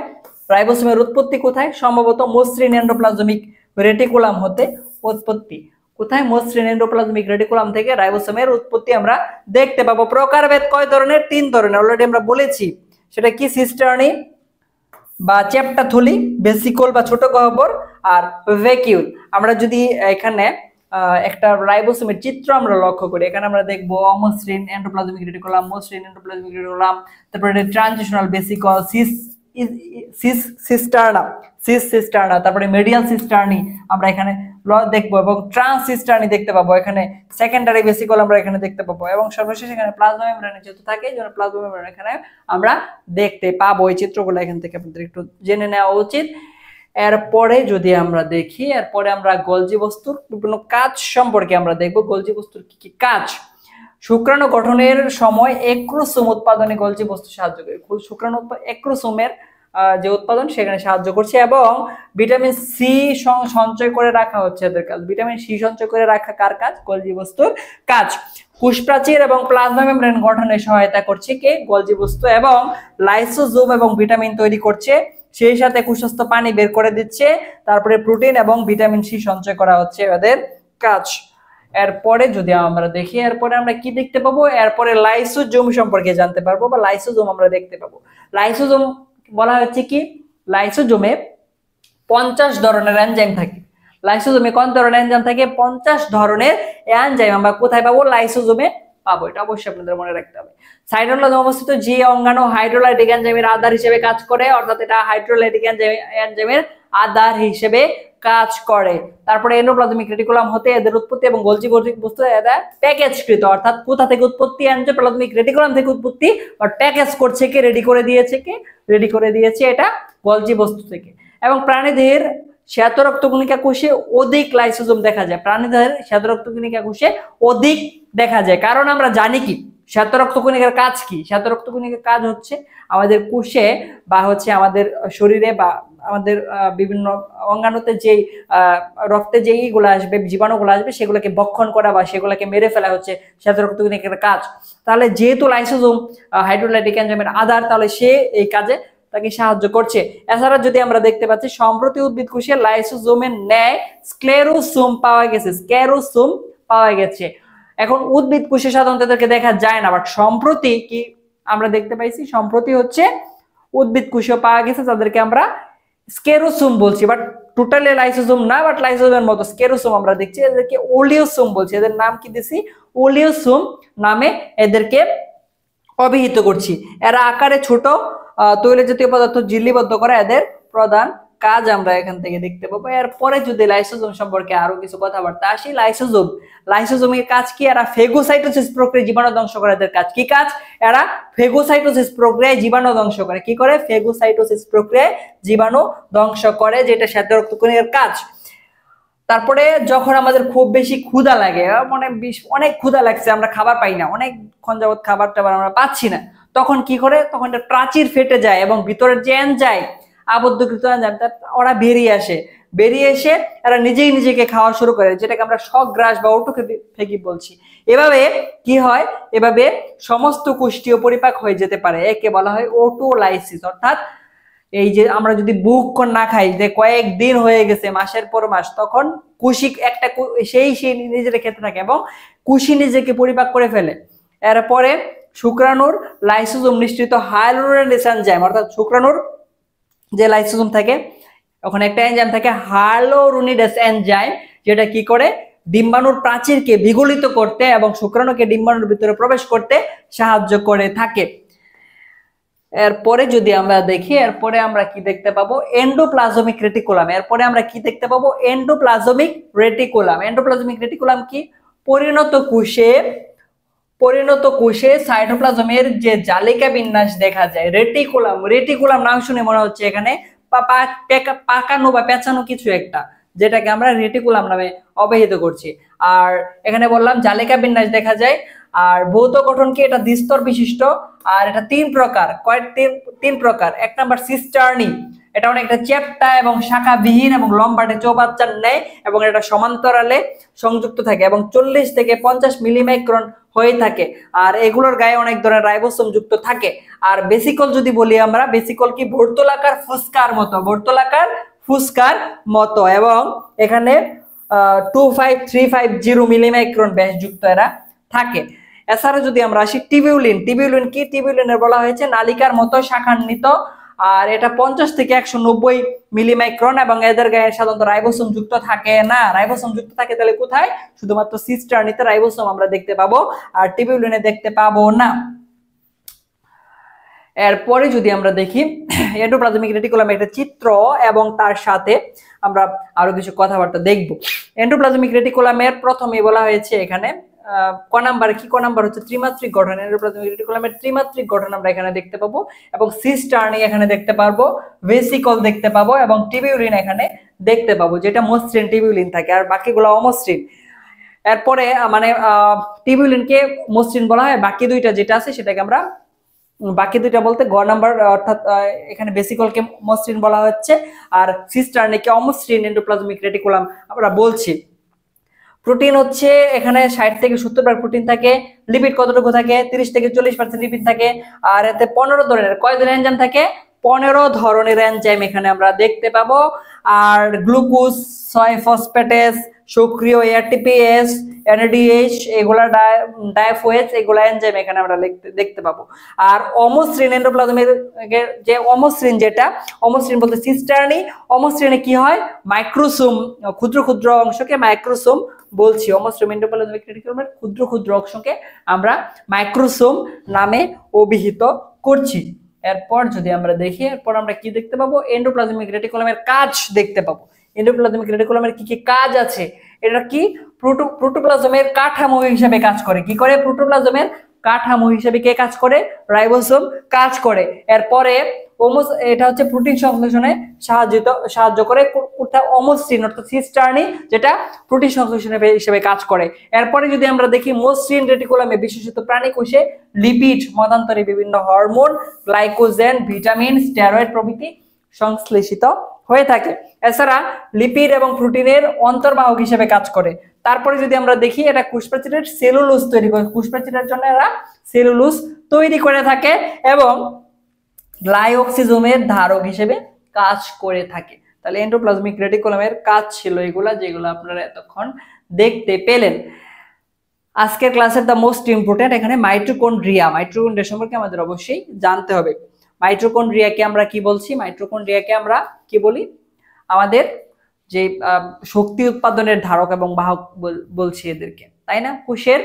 রাইবোসোমের উৎপত্তি কোথায়? সম্ভবত মসৃণ এন্ডোপ্লাজমিক রেটিকুলাম হতে উৎপত্তি। কোথায়? মসৃণ এন্ডোপ্লাজমিক রেটিকুলাম থেকে রাইবোসোমের উৎপত্তি আমরা দেখতে পাবো। প্রকারভেদ কয় ধরনের? 3 ধরনের, অলরেডি আমরা বলেছি। সেটা কি? সিস্টার্নি বা চ্যাপ্টা থলি, ভেসিকল বা ছোট গহ্বর, আর ভ্যাকিউল। আমরা যদি এখানে একটা রাইবোসোমের চিত্র আমরা লক্ষ্য করি, এখানে আমরা দেখবো অমসৃণ এন্ডোপ্লাজমিক রেটিকুলাম, মসৃণ এন্ডোপ্লাজমিক রেটিকুলাম, তারপরে ট্রানজিশনাল ভেসিকল, সিস্টার্না, তারপরে মিডিয়াল সিস্টার্নি আমরা এখানে দেখবো, এবং ট্রান্স সিস্টার্নি দেখতে পাবো। এখানে সেকেন্ডারি ভেসিকল আমরা এখানে দেখতে পাবো, এবং সর্বশেষ এখানে প্লাজমা মেমব্রেন যেহেতু থাকে, এই জন্য প্লাজমা মেমব্রেন এখানে আমরা দেখতে পাবো। এই চিত্রগুলো এখান থেকে আপনাদের একটু জেনে নেওয়া উচিত। এরপরে যদি আমরা দেখি, এরপরে আমরা গোলজি বস্তুর বিভিন্ন কাজ সম্পর্কে আমরা দেখবো। গোলজি বস্তুর কি কি কাজ? শুক্রাণু গঠনের সময় এক্রোসোম উৎপাদনে গোলজি বস্তু সাহায্য করে। শুক্রাণু এক্রোসোমের যে উৎপাদন সেখানে সাহায্য করছে, এবং ভিটামিন সি সঞ্চয় করে রাখা হচ্ছে এদের কাজ। ভিটামিন সি সঞ্চয় করে রাখা কার কাজ? গোলজি বস্তুর কাজ। কোষপ্রাচীর এবং প্লাজমা মেমব্রেন গঠনে সহায়তা করছে কে? গোলজি বস্তু। এবং লাইসোজোম এবং ভিটামিন তৈরি করছে, সেই সাথে কোষস্থ পানি বের করে দিচ্ছে, তারপরে প্রোটিন এবং ভিটামিন সি সঞ্চয় করা হচ্ছে এদের কাজ। এরপরে যদি আমরা দেখি, এরপরে আমরা কি দেখতে পাবো? এরপরে লাইসোজোম সম্পর্কে জানতে পারবো, বা লাইসোজোম আমরা দেখতে পাবো। লাইসোজোম বলা হচ্ছে কি? লাইসোজোমে 50 ধরনের এনজাইম থাকে। লাইসোজোমে কোন ধরনের এনজাইম থাকে? 50 ধরনের এনজাইম আমরা কোথায় পাবো? লাইসোজোমে পাবো। এটা অবশ্যই আপনাদের মনে রাখতে হবে। সাইটোপ্লাজমে অবস্থিত যে অঙ্গাণু হাইড্রোলাইটিক এনজাইমের আধার হিসেবে কাজ করে, অর্থাৎ এটা হাইড্রোলাইটিক এনজাইমের আধার হিসেবে কাজ করে। তারপরে এন্ডোপ্লাজমিক রেটিকুলাম হতে এদের উৎপত্তি, এবং গোলজি বস্তু এদের প্যাকেজকৃত, অর্থাৎ কোথা থেকে উৎপত্তি? এন্ডোপ্লাজমিক রেটিকুলাম থেকে উৎপত্তি, আর প্যাকেজ করছে কে? রেডি করে দিয়েছে কে? রেডি করে দিয়েছে এটা গোলজি বস্তু থেকে। এবং প্রাণীদের শ্বেত রক্তকণিকা কোষে অধিক লাইসোজোম দেখা যায়। প্রাণীদের শ্বেত রক্তকণিকা কোষে অধিক দেখা যায়, কারণ আমরা জানি কি শ্বেত রক্তকণিকার কাজ কি? শ্বেত রক্তকণিকার কাজ হচ্ছে আমাদের কোষে বা হচ্ছে আমাদের শরীরে বা আমাদের বিভিন্ন অঙ্গাণুতে যে রক্তে যে ইগুলো আসবে, জীবাণুগুলো আসবে, সেগুলোকে ভক্ষণ করা বা সেগুলোকে মেরে ফেলা হচ্ছে শ্বেত রক্তকণিকার কাজ। তাহলে যেহেতু লাইসোজোম হাইড্রোলাইটিক এনজাইমের আধার, তাহলে সে এই কাজে তাকে সাহায্য করছে। এছাড়া যদি আমরা দেখতে পাচ্ছি, সম্প্রতি উদ্ভিদ কোষে লাইসোজোমের ন্যায় স্ক্লেরোসোম পাওয়া গেছে। স্ক্লেরোসোম পাওয়া গেছে। এখন উদ্ভিদ কোষে সাধারণত এদেরকে দেখা যায় না, বাট সম্প্রতি কি আমরা দেখতে পাইছি? সম্প্রতি হচ্ছে উদ্ভিদ কোষে পাওয়া গেছে, যাদেরকে আমরা স্ক্লেরোসোম বলছি, বাট টোটালি লাইসোজোম না, বাট লাইসোজোমের মতো স্ক্লেরোসোম আমরা দেখছি। এদেরকে ওলিওসোম বলছি। এদের নাম কি দিছি? ওলিওসোম নামে এদেরকে অভিহিত করছি। এরা আকারে ছোট, তৈল জাতীয় পদার্থ ঝিল্লিবদ্ধ করা এদের প্রধান কাজ আমরা এখান থেকে দেখতে পাবো। এরপরে যদি লাইসোজোম সম্পর্কে আরো কিছু কথাবার্তা আসি, লাইসোজোমের কাজ কি? এরা ফেগোসাইটোসিস প্রক্রিয়ায় জীবাণু ধ্বংস করে। এদের কাজ কি? কাজ এরা ফেগোসাইটোসিস প্রক্রিয়ায় জীবাণু ধ্বংস করে। কি করে? ফেগোসাইটোসিস প্রক্রিয়ায় জীবাণু ধ্বংস করে, যেটা শ্বেত রক্তকণিকার কাজ। তারপরে যখন আমাদের খুব বেশি ক্ষুধা লাগে, মানে অনেক ক্ষুধা লাগছে, আমরা খাবার পাই না, অনেকক্ষণ যাবত খাবার টাবার আমরা পাচ্ছি না, তখন কি করে? তখন একটা প্রাচীর ফেটে যায়, এবং ভিতরের যে এনজাইম, আবদ্ধকৃত এনজাইম, ওরা বেরিয়ে এসে এরা নিজেই নিজেকে খাওয়া শুরু করে, যেটাকে আমরা স্বগ্রাস বা অটোফেগি বলছি। এভাবে কি হয়? এভাবে সমস্ত কোষীয় পরিপাক হয়ে যেতে পারে। একে বলা হয় অটোলাইসিস। অর্থাৎ এই যে আমরা যদি বুকক্ষণ না খাই, যে কয়েকদিন হয়ে গেছে, মাসের পর মাস, তখন কুশি একটা সেই নিজেরা খেতে থাকে, এবং কুশি নিজেকে পরিপাক করে ফেলে। এরপরে শুক্রাণুর লাইসোজোম নিঃসৃত হায়ালুরোনিডেস এনজাইম, অর্থাৎ শুক্রাণুর যে লাইসোজোম থাকে, ওখানে একটা এনজাইম থাকে হায়ালুরোনিডেস এনজাইম, যেটা কি করে? ডিম্বাণুর প্রাচীরকে বিগলিত করতে এবং শুক্রাণুকে ডিম্বাণুর ভিতরে প্রবেশ করতে সাহায্য করে থাকে। এরপরে যদি আমরা দেখি, এরপরে আমরা কি দেখতে পাবো? Endoplasmic reticulum. এরপরে আমরা কি দেখতে পাবো? Endoplasmic reticulum. এন্ডোপ্লাজমিক রেটিকুলাম কি? পরিণত কোষে সাইটোপ্লাজমের যে জালিকা বিন্যাস দেখা যায়। রেটিকুলাম নাম শুনে মনে হচ্ছে এখানে পাকানো বা পেঁচানো কিছু একটা, যেটাকে আমরা রেটিকুলাম নামে অভিহিত করছি। আর এখানে বললাম জালিকা বিন্যাস দেখা যায়। আর ভৌত গঠন কি? এটা দ্বিস্তর বিশিষ্ট, আর এটা 3 প্রকার। তিন প্রকার। 1 নাম্বার সিস্টার্নি। এটা অনেকটা চ্যাপ্টা এবং শাখাবিহীন এবং লম্বাটে চৌবাচ্চার ন্যায় এবং এটা সমান্তরালে সংযুক্ত থাকে এবং 40 থেকে 50 মিলিমাইক্রন হয়ে থাকে। আর এগুলোর গায়ে অনেক ধরনের রাইবোসোম যুক্ত থাকে। আর বেসিকল যদি বলি আমরা, বেসিকল কি বর্তুলাকার ফুসকার মতো এবং এখানে 25350 মিলিমাইক্রন ব্যাসযুক্ত এরা থাকে। এছাড়া যদি আমরা আসি টিবিউলিন কি, টিবিউলিনের বলা হয়েছে নালিকার মতো শাখান্বিত, আর এটা 50 থেকে 190 মিলিমাইক্রন এবং এদের গায়ে সাধারণত রাইবোসোম যুক্ত থাকে না। রাইবোসোম যুক্ত থাকে তাহলে কোথায়? শুধুমাত্র সিস্টার্নিতে রাইবোসোম আমরা দেখতে পাবো, আর টিবিউলিনে দেখতে পাবো না। এরপরে যদি আমরা দেখি এন্ডোপ্লাজমিক রেটিকুলামের একটা চিত্র এবং তার সাথে আমরা আরো কিছু কথাবার্তা দেখব। এন্ডোপ্লাজমিক রেটিকুলামের প্রথমে বলা হয়েছে এখানে ক নাম্বার হচ্ছে ত্রিমাত্রিক গঠন। এন্ডোপ্লাজমিক রেটিকুলামের ত্রিমাত্রিক গঠন আমরা এখানে দেখতে পাবো এবং সিস্টার্নি এখানে দেখতে পারবো, ভেসিকল দেখতে পাবো এবং টিবিউলিন এখানে দেখতে পাবো, যেটা মসৃণ টিবিউলিন থাকে আর বাকিগুলো অমসৃণ। এরপরে মানে টিবিউলিনকে মসৃণ বলা হয়, বাকি দুইটা যেটা আছে সেটাকে আমরা বাকি দুইটা বলতে গ নাম্বার অর্থাৎ এখানে বেসিকলকে মসৃণ বলা হচ্ছে আর সিস্টার্নিকে অমসৃণ এন্ডোপ্লাজমিক রেটিকুলাম আমরা বলছি। প্রোটিন হচ্ছে এখানে 60 থেকে 70% প্রোটিন থাকে। লিপিড কতটুকু থাকে? 30 থেকে 40% লিপিড থাকে। আর এতে 15 ধরনের, কয় ধরনের এনজাইম থাকে? 15 ধরনের এনজাইম এখানে আমরা দেখতে পাবো। আর গ্লুকোজ, সয় ফসফেটেস, সক্রিয় এটিপিএস, এনএডিএইচ, এগুলা ডায়াফোয়েজ, এগুলা এনজাইম এখানে আমরা দেখতে পাবো। আর অমসৃণ এন্ডোপ্লাজমের যে অমসৃণ, যেটা অমসৃণ বলতে সিস্টার্নি, অমসৃণে কি হয়? মাইক্রোসোম, ক্ষুদ্র ক্ষুদ্র অংশকে মাইক্রোসোম বলছি। অমসৃণ এন্ডোপ্লাজমিক রেটিকুলামের ক্ষুদ্র ক্ষুদ্র অংশকে আমরা মাইক্রোসোম নামে অভিহিত করছি। এরপর যদি আমরা দেখি, এরপর আমরা কি দেখতে পাবো? এন্ডোপ্লাজমিক রেটিকুলামের কাজ দেখতে পাবো। এন্ডোপ্লাজমিক রেটিকুলামের কি কি কাজ আছে? এটা কি প্রোটোপ্লাজমের কাঠামো হিসেবে কাজ করে। কি করে? প্রোটোপ্লাজমের কাঠামো হিসেবে কে কাজ করে? রাইবোসোম কাজ করে। এরপরে এটা হচ্ছে প্রোটিন সংশ্লেষণে সাহায্য করে। অমসৃণ অর্থাৎ সিস্টার্নি, যেটা প্রোটিন সংশ্লেষণ হিসেবে কাজ করে। এরপরে যদি আমরা দেখি মসৃণ রেটিকুলামে বিশেষত প্রাণী কোষে লিপিড, মতান্তরে বিভিন্ন হরমোন, গ্লাইকোজেন, ভিটামিন, স্টেরয়েড প্রভৃতি সংশ্লেষিত হয়ে থাকে। এছাড়া লিপিড এবং প্রোটিনের অন্তর্বাহক হিসেবে কাজ করে। তারপরে যদি আমরা দেখি, এটা কোষপ্রাচীরের সেলুলোজ তৈরি করে, কোষপ্রাচীরের জন্য এরা সেলুলোজ তৈরি করে থাকে এবং গ্লাইকোজেনের ধারক হিসেবে কাজ করে থাকে। তাহলে এন্ডোপ্লাজমিক রেটিকুলামের কাজ ছিল এগুলা, যেগুলো আপনারা এতক্ষণ দেখতে পেলেন। আজকের ক্লাসের দ্য মোস্ট ইম্পর্টেন্ট এখানে মাইটোকন্ড্রিয়া সম্পর্কে আমাদের অবশ্যই জানতে হবে। মাইটোকন্ড্রিয়াকে আমরা কি বলছি? মাইটোকন্ড্রিয়াকে আমরা কি বলি? আমাদের যে শক্তি উৎপাদনের ধারক এবং বাহক বলছি এদেরকে, তাই না? কোষের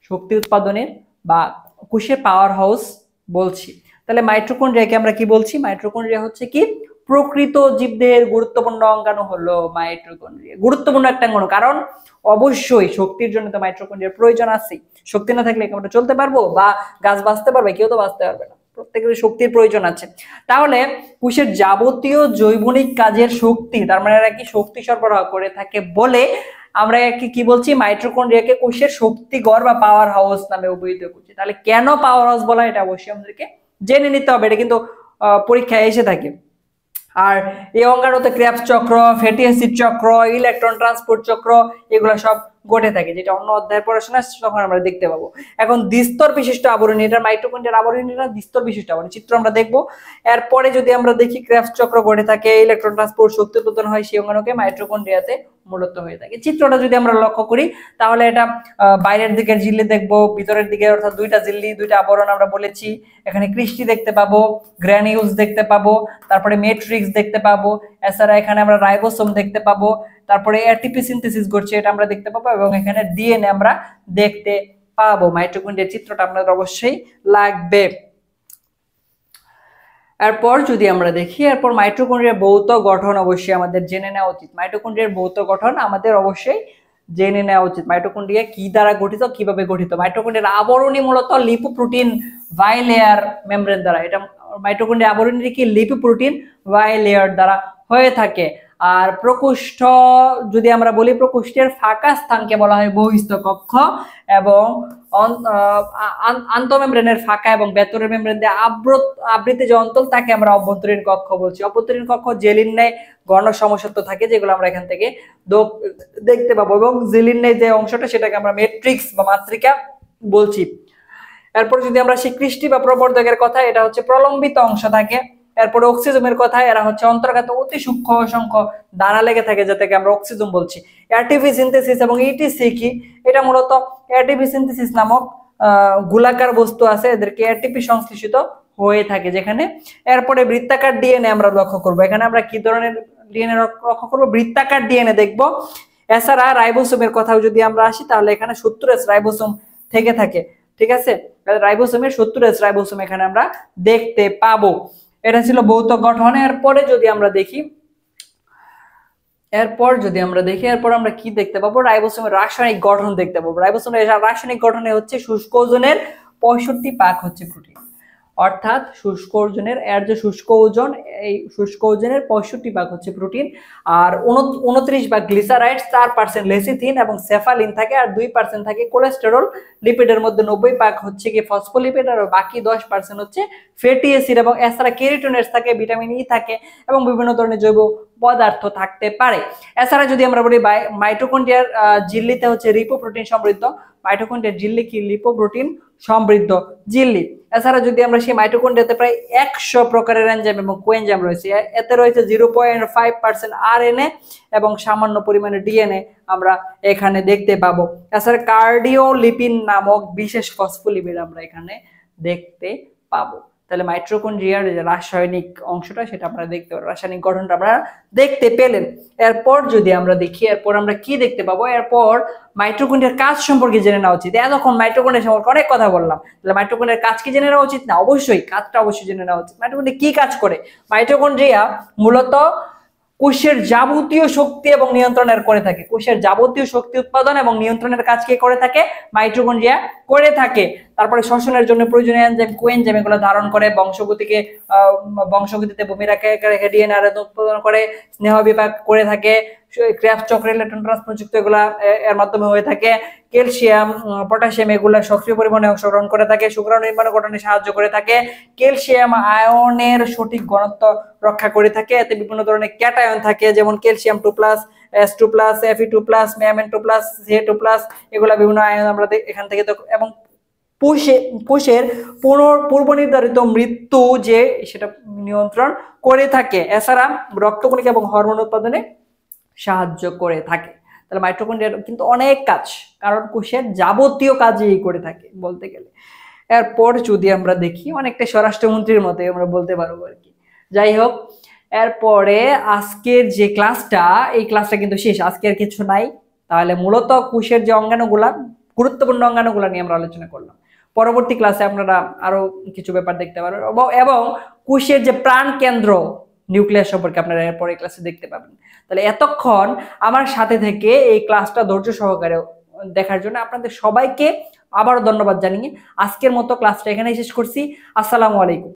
শক্তি উৎপাদনের বা কোষের পাওয়ার হাউস বলছি। তাহলে মাইটোকন্ড্রিয়াকে আমরা কি বলছি? মাইটোকন্ড্রিয়া হচ্ছে কি? প্রকৃত জীবদেহের গুরুত্বপূর্ণ অঙ্গাণু হলো মাইটোকন্ড্রিয়া। গুরুত্বপূর্ণ একটা অঙ্গাণু, কারণ অবশ্যই শক্তির জন্য তো মাইটোকন্ড্রিয়ার প্রয়োজন আছে। শক্তি না থাকলে আমরা চলতে পারবো বা গাছ বাঁচতে পারবে? কেউ তো বাঁচতে পারবে না। প্রত্যেকের শক্তির প্রয়োজন আছে। তাহলে কোষের যাবতীয় জৈবনিক কাজের শক্তি, তার মানে এরা কি শক্তি সরবরাহ করে থাকে বলে আমরা কি বলছি? মাইটোকন্ড্রিয়াকে কোষের শক্তিঘর বা পাওয়ার হাউস নামে অভিহিত করছি। তাহলে কেন পাওয়ার হাউস বলা, এটা অবশ্যই আমাদেরকে জেনে নিতে হবে। এটা কিন্তু পরীক্ষায় এসে থাকে। আর এই অঙ্গাণুতে ক্রেবস চক্র, ফ্যাটি অ্যাসিড চক্র, ইলেকট্রন ট্রান্সপোর্ট চক্র, এগুলো সব ঘটে থাকে, যেটা অন্য অধ্যায়ের পড়াশোনা তখন আমরা দেখতে পাবো। এখন দ্বিস্তর বিশিষ্ট আবরণী, এটা মাইটোকন্ড্রিয়ার আবরণীরা দ্বিস্তর বিশিষ্ট আবরণী, চিত্র আমরা দেখবো। এরপরে যদি আমরা দেখি ক্রেবস চক্র ঘটে থাকে, ইলেকট্রন ট্রান্সপোর্ট, শক্তি উৎপাদন হয়, সেই অঙ্গাণুকে মাইটোকন্ড্রিয়াতে মূলত হয়ে থাকে। চিত্রটা যদি আমরা লক্ষ্য করি তাহলে এটা বাইরের দিকের ঝিল্লি দেখবো, ভিতরের দিকে অর্থাৎ দুইটা ঝিল্লি, দুইটা আবরণ আমরা বলেছি। এখানে ক্রিস্টি দেখতে পাবো, গ্র্যানিউলস দেখতে পাবো, তারপরে মেট্রিক্স দেখতে পাবো। এছাড়া এখানে আমরা রাইবোসোম দেখতে পাবো, তারপরে এটিপি সিনথেসিস ঘটছে, এটা আমরা দেখতে পাবো, এবং এখানে ডিএনএ আমরা দেখতে পাবো। মাইটোকন্ড্রিয়ার চিত্রটা আপনাদের অবশ্যই লাগবে। এরপর যদি আমরা দেখি, এরপর মাইটোকন্ড্রিয়ার ভৌত গঠন অবশ্যই আমাদের জেনে নেওয়া উচিত। মাইটোকন্ড্রিয়ার ভৌত গঠন আমাদের অবশ্যই জেনে নেওয়া উচিত। মাইটোকন্ড্রিয়া কি দ্বারা গঠিত, কিভাবে গঠিত? মাইটোকন্ড্রিয়ার আবরণী মূলত লিপোপ্রোটিন বাইলেয়ার মেমব্রেন দ্বারা। এটা মাইটোকন্ড্রিয়া আবরণী কি? লিপোপ্রোটিন বাইলেয়ার দ্বারা হয়ে থাকে। আর প্রকোষ্ঠ যদি আমরা বলি, প্রকোষ্ঠের ফাঁকা স্থানকে বলা হয় বহিস্থ কক্ষ, এবং আন্তঃমেমব্রেনের ফাঁকা এবং ভেতরের মেমব্রেন দিয়ে আবৃত যে অঞ্চল তাকে আমরা অভ্যন্তরীণ কক্ষ বলছি। অভ্যন্তরীণ কক্ষ জেলির ন্যায় ঘন সমসত্ব থাকে, যেগুলো আমরা এখান থেকে দেখতে পাবো, এবং জেলির ন্যায় যে অংশটা সেটাকে আমরা ম্যাট্রিক্স বা মাতৃকা বলছি। এরপর যদি আমরা কৃষ্টি বা প্রবর্ধকের কথা, এটা হচ্ছে প্রলম্বিত অংশ থাকে। এরপরে অক্সিজমের কথা, এরা হচ্ছে অন্তর্গত অতি সূক্ষ্ম অসংখ্য দানা লেগে থাকে, যাতে আমরা অক্সিজম বলছি। এটিপি সিনথেসিস এবং ইটিসি কি, এটা মূলত এটিপি সিনথেসিস নামক গোলাকার বস্তু আছে, এদেরকে এটিপি সংশ্লেষিত হয়ে থাকে যেখানে। এরপরে বৃত্তাকার ডিএনএ আমরা লক্ষ্য করব। এখানে আমরা কি ধরনের ডিএনএ লক্ষ্য করব? বৃত্তাকার ডিএনএ দেখব। এছাড়া রাইবোসোমের কথাও যদি আমরা আসি, তাহলে এখানে 70S রাইবোসোম থেকে থাকে, ঠিক আছে। রাইবোসোমের 70S রাইবোসোম এখানে আমরা দেখতে পাবো। এটা ছিল ভৌত গঠন। এরপরে যদি আমরা দেখি, এরপর আমরা কি দেখতে পাবো? রাইবোসোমের রাসায়নিক গঠন দেখতে পাবো। রাইবোসোমের রাসায়নিক গঠনে হচ্ছে শুষ্ক ওজনের 65 ভাগ হচ্ছে প্রোটিন, অর্থাৎ শুষ্ক ওজনের যে শুষ্ক ওজন, এই শুষ্ক ওজনের 65 ভাগ হচ্ছে প্রোটিন, আর 29 ভাগ গ্লিসারাইড, 4% লেসিথিন এবং সেফালিন থাকে, আর 2% থাকে কোলেস্টেরল। লিপিডের মধ্যে 90 ভাগ হচ্ছে কি ফসফোলিপিড, আর বাকি 10% হচ্ছে ফ্যাটি অ্যাসিড, এবং এছাড়া ক্যারোটিনয়েডস থাকে, ভিটামিন ই থাকে, এবং বিভিন্ন ধরনের জৈব পদার্থ থাকতে পারে। এছাড়া যদি আমরা বলি মাইটোকন্ড্রিয়ার ঝিল্লিতে হচ্ছে লিপোপ্রোটিন সমৃদ্ধ। মাইটোকন্ড্রিয়ার ঝিল্লি কি? লিপোপ্রোটিন সমৃদ্ধ ঝিল্লি। এছাড়া যদি আমরা সেই মাইটোকন্ড্রিয়াতে প্রায় 100 প্রকারের এনজাইম এবং কোএনজাইম রয়েছে। এতে রয়েছে 0.5% আরএনএ এবং সামান্য পরিমাণে ডিএনএ আমরা এখানে দেখতে পাবো। এছাড়া কার্ডিওলিপিন নামক বিশেষ ফসফোলিপিড আমরা এখানে দেখতে পাবো। তাহলে মাইটোকন্ড্রিয়ার যে রাসায়নিক অংশটা সেটা আপনারা দেখতে পারবেন, রাসায়নিক গঠনটা আপনারা দেখতে পেলেন। এরপর যদি আমরা দেখি, এরপর আমরা কি দেখতে পাবো? এরপর মাইটোকন্ড্রিয়ার কাজ সম্পর্কে জেনে নেওয়া উচিত। এতক্ষণ মাইটোকন্ড্রিয়া সম্পর্কে অনেক কথা বললাম, তাহলে মাইটোকন্ড্রিয়ার কাজ কি জেনে নেওয়া উচিত না? অবশ্যই, কাজটা অবশ্যই জেনে নেওয়া উচিত। মাইটোকন্ড্রিয়া কি কাজ করে? মাইটোকন্ড্রিয়া মূলত কোষের যাবতীয় শক্তি এবং নিয়ন্ত্রণের করে থাকে। কোষের যাবতীয় শক্তি উৎপাদন এবং নিয়ন্ত্রণের কাজ কে করে থাকে? মাইটোকন্ড্রিয়া করে থাকে। তারপরে শ্বসনের জন্য প্রয়োজনীয় এনজাইম, কোএনজাইম এগুলো ধারণ করে, বংশগতিতে ভূমিকা রেখে ডিএনএ উৎপাদন করে, স্নেহ বিভাগ করে থাকে, ক্রেবস চক্র, ইলেকট্রন ট্রান্সপোর্ট যুক্ত এগুলা এর মাধ্যমে হয়ে থাকে। ক্যালসিয়াম, পটাশিয়াম এগুলা সক্রিয় পরিমাণে অংশগ্রহণ করে থাকে, শুক্রাণু নির্মাণ গঠনে সাহায্য করে থাকে। ক্যালসিয়াম আয়নের সঠিক ঘনত্ব রক্ষা করে থাকে। এতে বিভিন্ন ধরনের ক্যাটায়ন থাকে, যেমন calcium 2+, S2+, Fe2+, Mn2+, Ca2+, এগুলা বিভিন্ন আয়ন আমরা এখান থেকে। এবং কোষের পূর্ব নির্ধারিত মৃত্যু যে সেটা নিয়ন্ত্রণ করে থাকে। এছাড়া রক্তকণিকা এবং হরমোন উৎপাদনে সাহায্য করে থাকে। তাহলে মাইটোকন্ড্রিয়ার কিন্তু অনেক কাজ, কারণ কোষের যাবতীয় কাজই করে থাকে বলতে গেলে। এরপর যদি আমরা দেখি, অনেকটা স্বরাষ্ট্রমন্ত্রীর মতো আমরা বলতে পারবো আর কি। যাই হোক, এরপরে আজকের যে ক্লাসটা, এই ক্লাসটা কিন্তু শেষ, আজকে আর কিছু নাই। তাহলে মূলত কোষের যে অঙ্গাণুগুলা, গুরুত্বপূর্ণ অঙ্গাণুগুলা নিয়ে আমরা আলোচনা করলাম। পরবর্তী ক্লাসে আপনারা আরো কিছু ব্যাপার দেখতে পারবেন, এবং কোষের যে প্রাণ কেন্দ্র নিউক্লিয়াস সম্পর্কে আপনারা এরপরে ক্লাসে দেখতে পাবেন। তাহলে এতক্ষণ আমার সাথে থেকে এই ক্লাসটা ধৈর্য সহকারে দেখার জন্য আপনাদের সবাইকে আবারও ধন্যবাদ জানিয়ে আজকের মতো ক্লাসটা এখানেই শেষ করছি। আসসালামু আলাইকুম।